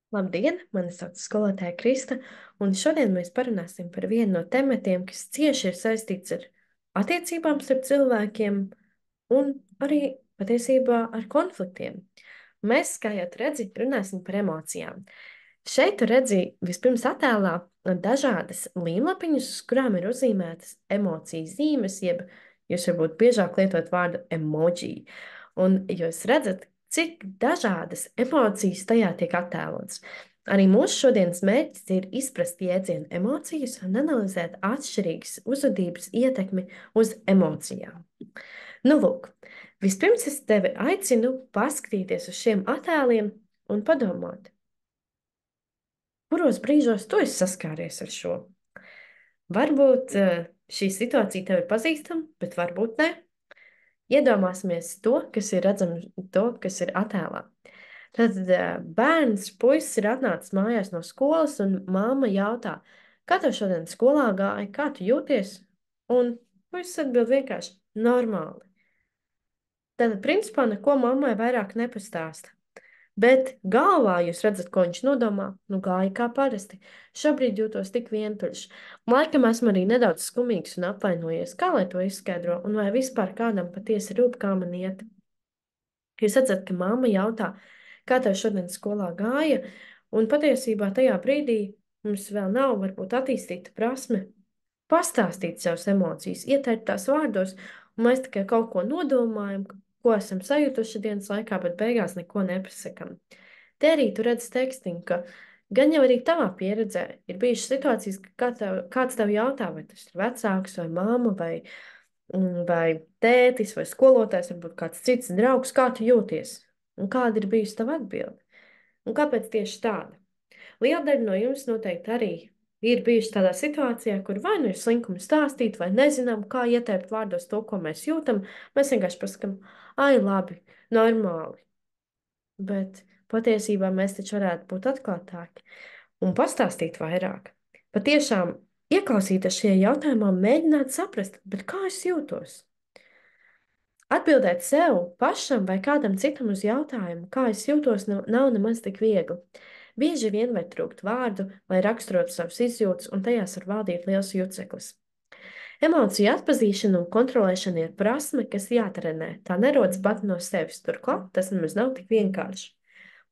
Labdien, mani sauc skolotāja Krista, un šodien mēs parunāsim par vienu no tematiem, kas cieši ir saistīts ar attiecībām starp cilvēkiem un arī patiesībā ar konfliktiem. Mēs, kā jau tu redzi, runāsim par emocijām. Šeit tu redzi vispirms attēlā dažādas līnlapiņas, uz kurām ir uzzīmētas emociju zīmes, jeb jūs varbūt biežāk lietot vārdu emoji. Un jūs redzat, cik dažādas emocijas tajā tiek attēlotas. Arī mūsu šodienas mērķis ir izprast jēdzienu emocijas un analizēt atšķirīgas uzvedības ietekmi uz emocijām. Nu, lūk, vispirms es tevi aicinu paskatīties uz šiem attēliem un padomāt, kuros brīžos tu esi saskāries ar šo. Varbūt šī situācija tev ir pazīstama, bet varbūt ne. Iedomāsimies to, kas ir redzams, to, kas ir attēlā. Tad bērns, puisis ir atnācis mājās no skolas, un mamma jautā, kā tev šodien skolā gāja, kā tu jūties? Un puisis atbild vienkārši normāli. Tad, principā, neko mammai vairāk nepastāsta. Bet galvā jūs redzat, ko viņš nodomā, nu gāja kā parasti. Šobrīd jūtos tik vientuļš. Laikam esmu arī nedaudz skumīgs un apvainojies, kā lai to izskaidro, un vai vispār kādam patiesi rūp, kā man iet. Jūs redzat, ka mamma jautā, kā tev šodien skolā gāja, un patiesībā tajā brīdī mums vēl nav varbūt attīstīta prasme pastāstīt savas emocijas, ieteikt tās vārdos, un mēs tikai kaut ko nodomājam, ko esam sajutuši dienas laikā, bet beigās neko nepasakam. Te arī tu redz tekstiņu, ka gan jau arī tavā pieredzē ir bijušas situācijas, ka kāds tev jautā, vai tas ir vecāks, vai māma, vai tētis, vai skolotājs, varbūt kāds cits draugs, kā tu jūties, un kāda ir bijusi tava atbilde, un kāpēc tieši tāda. Liela daļa no jums noteikti arī ir bijuši tādā situācijā, kur vai nu ir slinkumi stāstīt, vai nezinām, kā ieteikt vārdos to, ko mēs jūtam. Mēs vienkārši pasakām, ai, labi, normāli. Bet patiesībā mēs taču varētu būt atklātāki un pastāstīt vairāk. Patiešām ieklausīties šajā jautājumā, mēģināt saprast, bet kā es jūtos? Atbildēt sev pašam vai kādam citam uz jautājumu, kā es jūtos, nav nemaz tik viegli. Bieži vien var trūkt vārdu, lai raksturotu savas izjūtas, un tajās var valdīt liels juceklis. Emociju atpazīšana un kontrolēšana ir prasme, kas jātrenē. Tā nerodas pat no sevis. Turklāt tas nemaz nav tik vienkārši.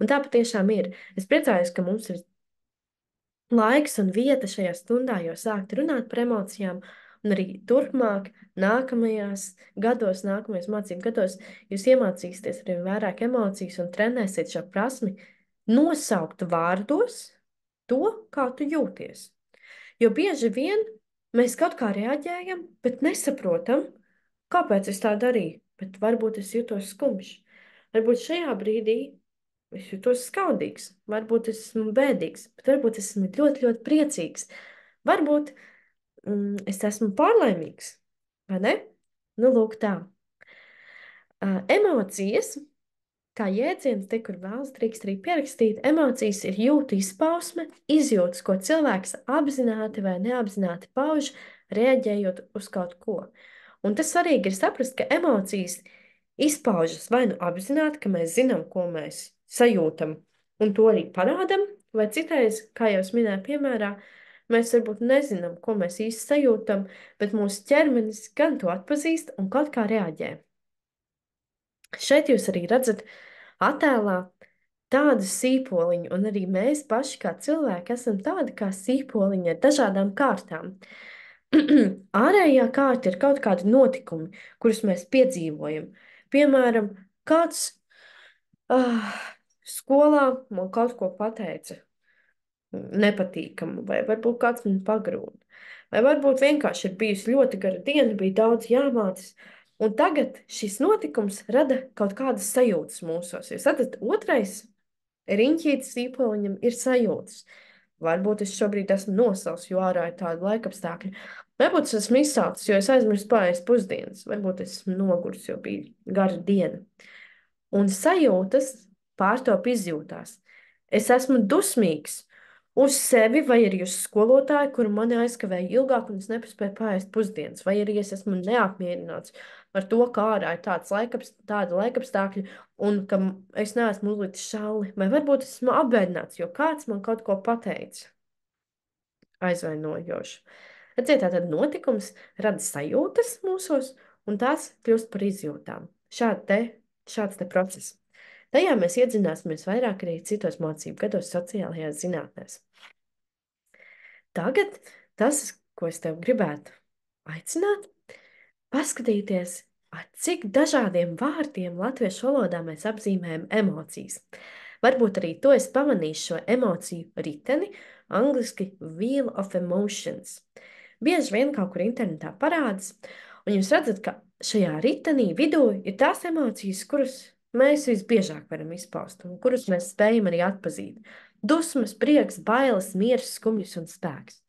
Un tā patiešām ir. Es priecājos, ka mums ir laiks un vieta šajā stundā jau sākt runāt par emocijām, un arī turpmāk, nākamajos mācību gados, jūs iemācīsieties arī vairāk emocijas un trenēsiet šo prasmi nosaukt vārdos to, kā tu jūties. Jo bieži vien mēs kaut kā reaģējam, bet nesaprotam, kāpēc es tā darīju, bet varbūt es jūtos skumjš. Varbūt šajā brīdī es jūtos skaudīgs, varbūt es esmu bēdīgs, bet varbūt es esmu ļoti, ļoti priecīgs. Varbūt es esmu pārlaimīgs, vai ne? Nu, lūk tā. Emocijas, kā jēdziens, te, kur vēlas drīkst arī pierakstīt, emocijas ir jūtu izpausme, izjūtas, ko cilvēks apzināti vai neapzināti pauž, reaģējot uz kaut ko. Un tas svarīgi ir saprast, ka emocijas izpaužas vai nu apzināti, ka mēs zinām, ko mēs sajūtam, un to arī parādam, vai citreiz, kā jau es minēju piemērā, mēs varbūt nezinām, ko mēs īsti sajūtam, bet mūsu ķermenis gan to atpazīst un kaut kā reaģē. Šeit jūs arī redzat attēlā tādu sīpoliņu, un arī mēs paši kā cilvēki esam tādi kā sīpoliņi ar dažādām kārtām. Ārējā kārta ir kaut kādi notikumi, kurus mēs piedzīvojam. Piemēram, kāds skolā man kaut ko pateica nepatīkamu, vai varbūt kāds man pagrūda. Vai varbūt vienkārši ir bijusi ļoti gara diena, bija daudz jāmācas, un tagad šis notikums rada kaut kādas sajūtas mūsos. Jūs redzat, otrais riņķītis sīpoliņam ir sajūtas. Varbūt es šobrīd esmu nosals, jo ārā ir tāda laikapstākļa. Varbūt es esmu izsalcis, jo es aizmirsu pārējais pusdienas. Varbūt es esmu noguris, jo bija gara diena. Un sajūtas pārtop izjūtās. Es esmu dusmīgs uz sevi, vai arī uz skolotāju, kuru mani aizkavēja ilgāk, un es nepaspēju pāriest pusdienas, vai arī es esmu neapmierināts. ar to, kā ārā ir tāda laikapstākļa, un ka es neesmu uzlicis šalli, vai varbūt esmu apbēdināts, jo kāds man kaut ko pateica aizvainojošu. Redziet, tātad notikums rada sajūtas mūsos, un tās kļūst par izjūtām. Šāds te process. Tajā mēs iedzināsimies vairāk arī citos mācību gados sociālajās zinātnēs. Tagad tas, ko es tev gribētu aicināt, paskatīties, ar cik dažādiem vārdiem latviešu valodā mēs apzīmējam emocijas. Varbūt arī to es pamanīšu šo emociju riteni, angliski Wheel of Emotions. Bieži vien kaut kur internetā parādās, un jūs redzat, ka šajā ritenī vidū ir tās emocijas, kuras mēs visbiežāk varam izpaust, un kurus mēs spējam arī atpazīt. Dusmas, prieks, bailes, miers, skumjas un spēks.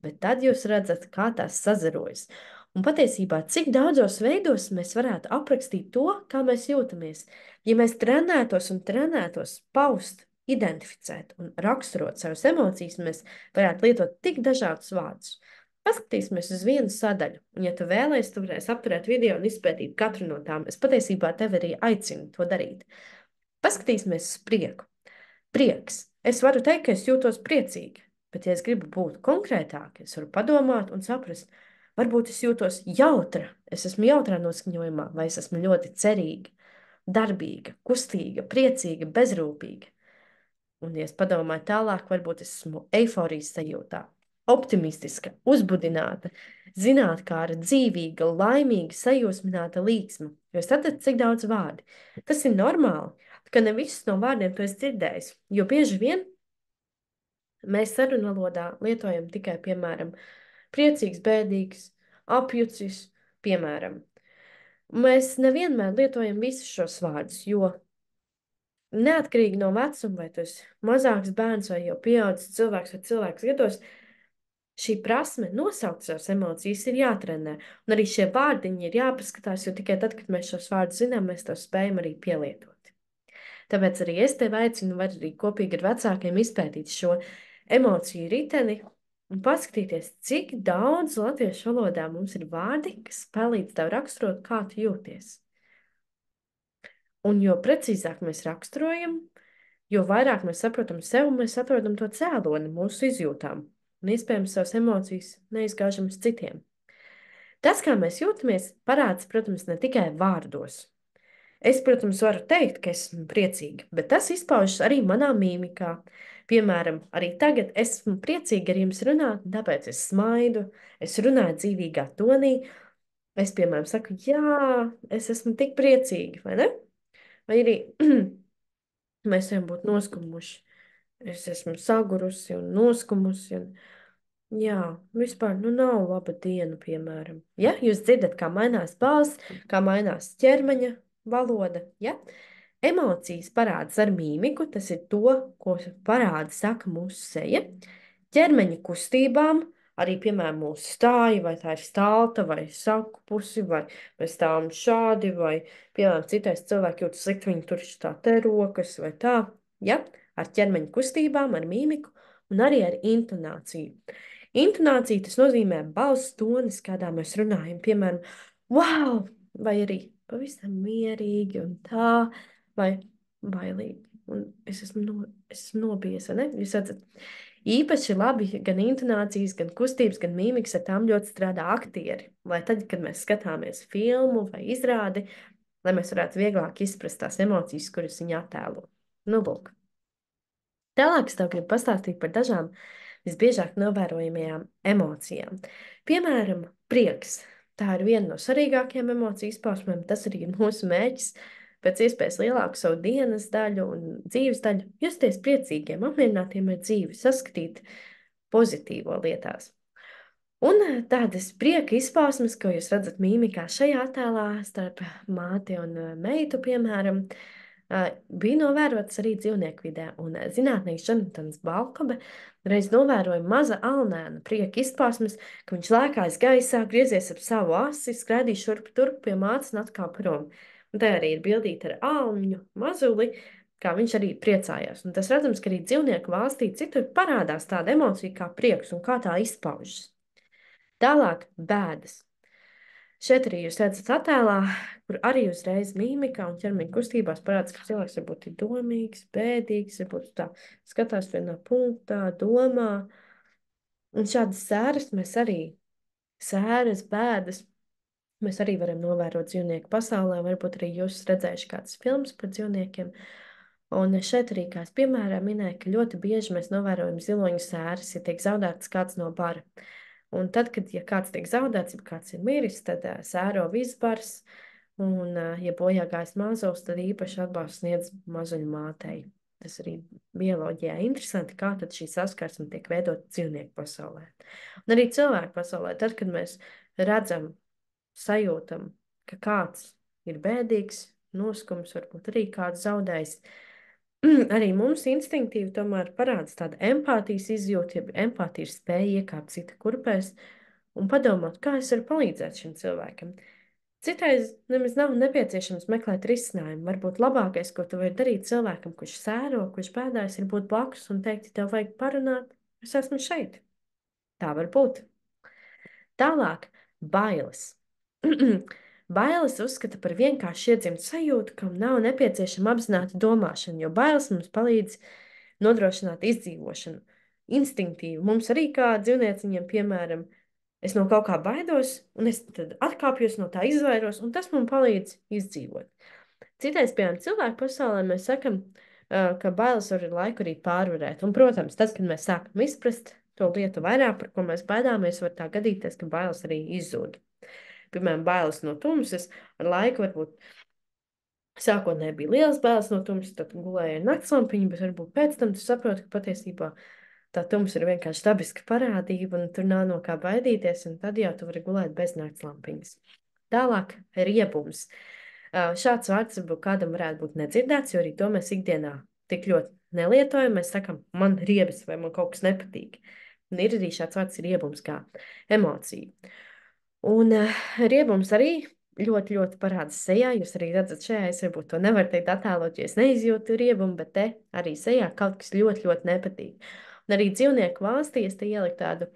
Bet tad jūs redzat, kā tās sazarojas. Un patiesībā, cik daudzos veidos mēs varētu aprakstīt to, kā mēs jūtamies. Ja mēs trenētos paust, identificēt un raksturot savas emocijas, mēs varētu lietot tik dažādus vārdus. Paskatīsimies uz vienu sadaļu, un ja tu vēlēsies, tu varēsi apturēt video un izpētīt katru no tām. Es patiesībā tevi arī aicinu to darīt. Paskatīsimies uz prieku. Prieks. Es varu teikt, ka es jūtos priecīgi, bet ja es gribu būt konkrētāk, es varu padomāt un saprast, varbūt es jūtos jautra, es esmu jautrā noskaņojumā, vai es esmu ļoti cerīga, darbīga, kustīga, priecīga, bezrūpīga. Un, ja es padomāju tālāk, varbūt es esmu eiforijas sajūtā, optimistiska, uzbudināta, zinātkāra, dzīvīga, laimīga, sajūsmināta līksma. Jo es sapratu, cik daudz vārdi. Tas ir normāli, ka ne visus no vārdiem tu esi dzirdējis, jo bieži vien mēs sarunvalodā lietojam tikai, piemēram, priecīgs, bēdīgs, apjucis, piemēram. Mēs nevienmēr lietojam visus šos vārdus, jo neatkarīgi no vecuma, vai tu esi mazāks bērns vai jau pieaudzis cilvēks vai cilvēks gados, šī prasme nosaukt savas emocijas ir jātrenē, un arī šie vārdiņi ir jāpaskatās, jo tikai tad, kad mēs šos vārdus zinām, mēs tos spējam arī pielietot. Tāpēc arī es tevi aicinu, var arī kopīgi ar vecākiem izpētīt šo emociju riteni un paskatīties, cik daudz latviešu valodā mums ir vārdi, kas palīdz tev raksturot, kā tu jūties. Un jo precīzāk mēs raksturojam, jo vairāk mēs saprotam sev, mēs atrodam to cēloni mūsu izjūtām un iespējams savas emocijas neizgāžam uz citiem. Tas, kā mēs jūtamies, parāds, protams, ne tikai vārdos. Es, protams, varu teikt, ka esmu priecīga, bet tas izpaužas arī manā mīmikā. Piemēram, arī tagad esmu priecīga ar jums runāt, tāpēc es smaidu, es runāju dzīvīgā tonī. Es, piemēram, saku, jā, es esmu tik priecīga, vai ne? Vai arī mēs varam būt noskumuši. Es esmu sagurusi un noskumusi. Jā, vispār nav laba diena, piemēram. Ja jūs dzirdat, kā mainās balss, kā mainās ķermeņa valoda, ja? Emocijas parādas ar mīmiku, tas ir to, ko parāda, saka mūsu seja. Ķermeņa kustībām, arī, piemēram, mūsu stāja, vai tā ir stalta, vai sakupusi, vai mēs stāvam šādi, vai, piemēram, citais cilvēki jūtas slikti, viņi tur tā te rokas, vai tā, ja? Ar ķermeņa kustībām, ar mīmiku un arī ar intonāciju. Intonācija tas nozīmē balss tonis, kādā mēs runājam, piemēram, wow, vai arī pavisam mierīgi un tā, vai bailīgi. Un es esmu nobijies, vai ne? Jūs redzat, īpaši labi gan intonācijas, gan kustības, gan mīmikas, ar tām ļoti strādā aktieri. Lai tad, kad mēs skatāmies filmu vai izrādi, lai mēs varētu vieglāk izprast tās emocijas, kuras viņi attēlo. Nu, lūk. Tālāk es tev gribu pastāstīt par dažām visbiežāk novērojamajām emocijām. Piemēram, prieks. Tā ir viena no svarīgākajām emociju izpausmēm. Tas arī ir mūsu mērķis pēc iespējas lielāku savu dienas daļu un dzīves daļu justies priecīgiem, apmierinātiem ar dzīvi, saskatīt pozitīvo lietās. Un tādas prieka izpausmes, ko jūs redzat mīmikā šajā attēlā starp māti un meitu, piemēram, bija novērotas arī dzīvnieku vidē, un zinātnieks Jonatans Balkabe reiz novēroja maza alnēna prieka izpausmes, ka viņš lēkājas gaisā, griezies ap savu asi, skraidīja šurp turp pie mātes un atkal prom. Un tā arī ir bildīta ar alņu mazuli, kā viņš arī priecājās. Un tas redzams, ka arī dzīvnieku valstī citur parādās tāda emocija kā prieks un kā tā izpaužas. Tālāk bēdas. Šeit arī jūs redzat attēlā, kur arī uzreiz mīmikā un ķermeņa kustībās parādās, ka cilvēks varbūt ir domīgs, bēdīgs, varbūt tā skatās vienā punktā, domā. Un šādas sēras, bēdas, mēs arī varam novērot dzīvnieku pasaulē. Varbūt arī jūs redzējuši kādas filmas par dzīvniekiem. Un šeit arī, kā es piemēram minēju, ka ļoti bieži mēs novērojam ziloņu sēras, ja tiek zaudēts kāds no bara. Un tad, ja kāds tiek zaudēts, ja kāds ir miris, tad sēro viss bars. Un, ja bojā gājis mazulis, tad īpaši atbalstu sniedz mazuļu mātei. Tas arī bioloģijā interesanti, kā tad šī saskarsme tiek veidot dzīvnieku pasaulē. Un arī cilvēku pasaulē, tad, kad mēs redzam, sajūtam, ka kāds ir bēdīgs, noskums, varbūt arī kāds zaudējis, arī mums instinktīvi tomēr parādās tāda empātijas izjūta, ja empātijas spēja iekāpt cita kurpēs un padomāt, kā es varu palīdzēt šim cilvēkam. Citreiz nemaz nav nepieciešams meklēt risinājumu. Varbūt labākais, ko tu vari darīt cilvēkam, kurš sēro, kurš bēdājas, ir būt blakus un teikt, ja tev vajag parunāt, es esmu šeit. Tā var būt. Tālāk, bailes. Bailes uzskata par vienkārši iedzimtu sajūtu, kam nav nepieciešama apzināta domāšana, jo bailes mums palīdz nodrošināt izdzīvošanu. Instinktīvi mums arī kā dzīvnieciņiem, piemēram, es no kaut kā baidos, un es tad atkāpjos no tā, izvairos, un tas man palīdz izdzīvot. Citais, piemēram, cilvēku pasaulē mēs sakam, ka bailes var ar laiku arī pārvarēt. Un, protams, tad, kad mēs sākam izprast to lietu vairāk, par ko mēs baidāmies, var tā gadīties, ka bailes arī izzūd. Piemēram, bailes no tumsas ar laiku varbūt sākotnēji bija liels bailes no tumsas, tad gulēja ar naktslampiņu, bet varbūt pēc tam tu saproti, ka patiesībā tā tumsa ir vienkārši dabiska parādība, un tur nav no kā baidīties, un tad jau tu vari gulēt bez naktslampiņas. Tālāk, riebums. Šāds vārds varbūt kādam varētu būt nedzirdēts, jo arī to mēs ikdienā tik ļoti nelietojam. Mēs sakam, man riebas vai man kaut kas nepatīk. Un ir arī šāds vārds riebums kā emocija. Un riebums arī ļoti, ļoti parādās sejā. Jūs arī redzat šajā, es varbūt to nevaru teikt attēlot, ja es neizjūtu riebumu, bet te arī sejā kaut kas ļoti, ļoti nepatīk. Un arī dzīvnieku valstī es te ieliku tādu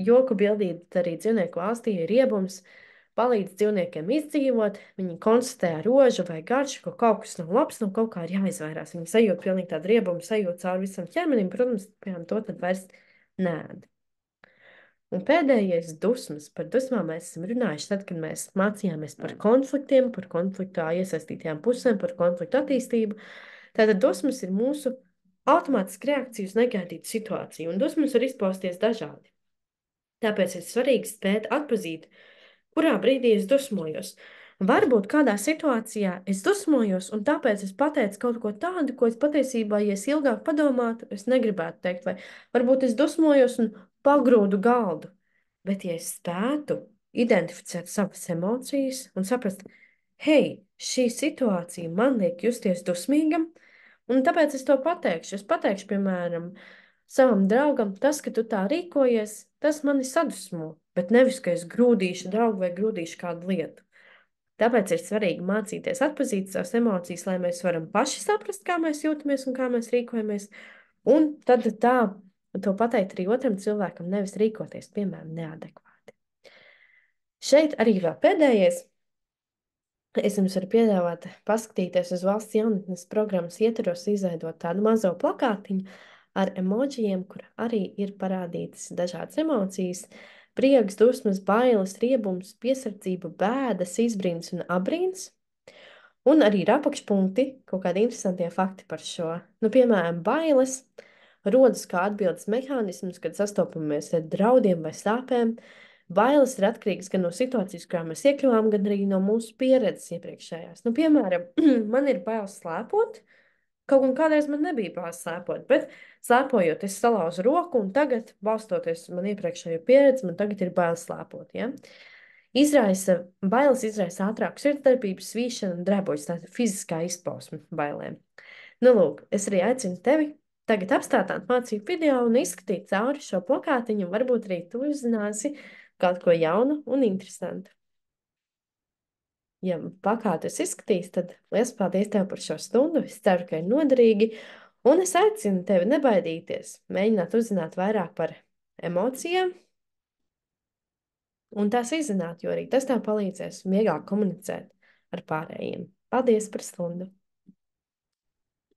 joku bildīti, bet arī dzīvnieku valstī ir riebums, palīdz dzīvniekiem izdzīvot, viņi konstatē rožu vai garšu, ka kaut kas nav labs, no kaut kā ir jāizvairās. Viņi sajūt pilnīgi tādu riebumu, sajūt cauri visam ķermenim, protams, piemēram, to tad vairs nēd. Un pēdējais dusmas. Par dusmām mēs esam runājuši tad, kad mēs mācījāmies par konfliktiem, par konfliktā iesaistītajām pusēm, par konfliktu attīstību. Tātad dusmas ir mūsu automātiska reakcija uz negaidītu situāciju, un dusmas var izpausties dažādi. Tāpēc ir svarīgi spēt atpazīt, kurā brīdī es dusmojos. Varbūt kādā situācijā es dusmojos, un tāpēc es pateicu kaut ko tādu, ko es patiesībā, ja es ilgāk padomātu, es negribētu teikt, vai varbūt es dusmojos un pagrūdu galdu. Bet, ja es spētu identificēt savas emocijas un saprast, hei, šī situācija man liek justies dusmīgam, un tāpēc es to pateikšu. Es pateikšu, piemēram, savam draugam, tas, ka tu tā rīkojies, tas mani sadusmo, bet nevis, ka es grūdīšu draugu vai grūdīšu kādu lietu. Tāpēc ir svarīgi mācīties atpazīt savas emocijas, lai mēs varam paši saprast, kā mēs jūtamies un kā mēs rīkojamies, un tad tā to pateikt arī otram cilvēkam, nevis rīkoties, piemēram, neadekvāti. Šeit arī vēl pēdējais. Es jums varu piedāvāt paskatīties uz valsts jaunatnes programmas ietvaros, izveidot tādu mazo plakātiņu ar emoģijiem, kur arī ir parādītas dažādas emocijas, prieks, dusmas, bailes, riebums, piesardzība, bēdas, izbrīns un abrīns. Un arī ir apakšpunkti, kaut kādi interesantie fakti par šo. Nu, piemēram, bailes rodas kā atbildes mehānisms, kad sastopamies ar draudiem vai sāpēm. Bailes ir atkarīgas gan no situācijas, kurā mēs iekļuvām, gan arī no mūsu pieredzes iepriekšējās. Nu, piemēram, man ir bailes slēpot, kaut gan kādreiz man nebija bailes slēpot, bet slēpojot, es salauzu roku, un tagad, balstoties uz man iepriekšējo pieredzi, man tagad ir bailes slēpot, ja? Bailes izraisa ātrāku sirdsdarbības, svīšanu un drēbojas, tāda fiziskā izpausme bailēm. Nu, lūk, es arī aicinu tevi tagad apstādāt mācību video un izskatīt cauri šo plakātiņu, varbūt arī tu uzzināsi kaut ko jaunu un interesantu. Ja plakātus izskatīs, tad liels paldies tev par šo stundu. Es ceru, ka ir noderīgi, un es aicinu tevi nebaidīties, mēģināt uzzināt vairāk par emocijām, un tās izzināt, jo arī tas tev palīdzēs vieglāk komunicēt ar pārējiem. Paldies par stundu!